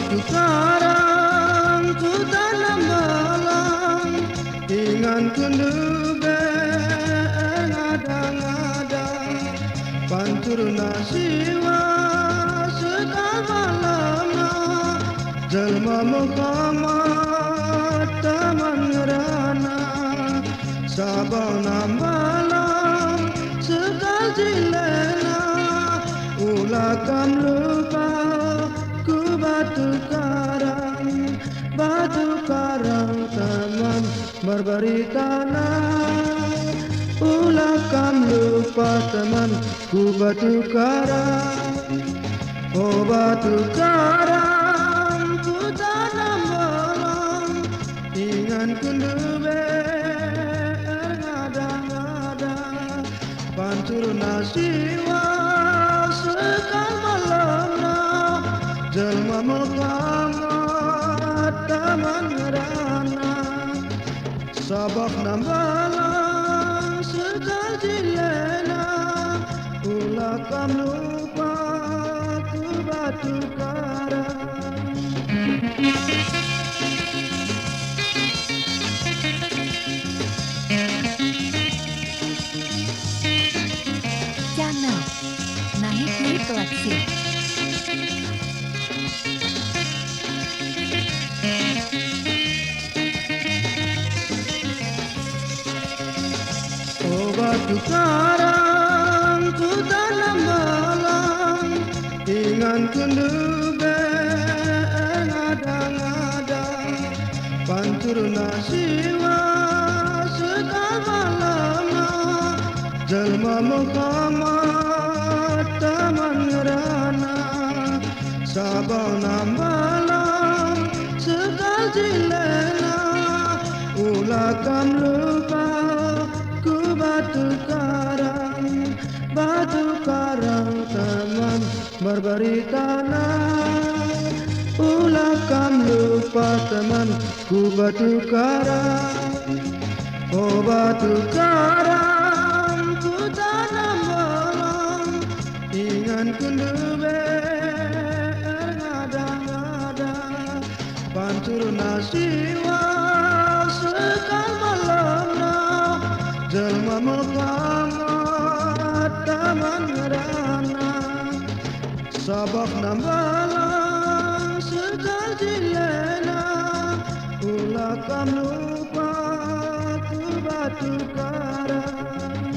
batu karang ku tanam malam ingan kundube ngadang-ngadang pantur nasiwa sekal malamna jelma Muhammad taman ngerana sabang nambalang sekal jilena ulakam lupa ku batu karang teman berberi tanah ulakam lupa teman ku batu karang oh batu karang ku tanam malam ingan kundube ngadang-ngadang pantur nasiwa sekal malamna jelma Muhammad taman ngerana sabak nambalang sekal jilena ulakam lupa ku batu karang. Channel Nahikni Koleksi. Oh batu karang ku tanam malam ingan kundube ngadang-ngadang pantur nasiwa sekal malamna jelma Muhammad taman ngerana sabang nambalang sekal jilena ulakam lupa ku batu karang teman berberi tanah ulakam lupa teman ku batu karang oh batu karang ku tanam malam ingan kundube ngadang-ngadang pantur nasiwa sekal malamna jelma Muhammad taman ngerana sabak nambalang sekal jilena ulakam lupa ku batu karang.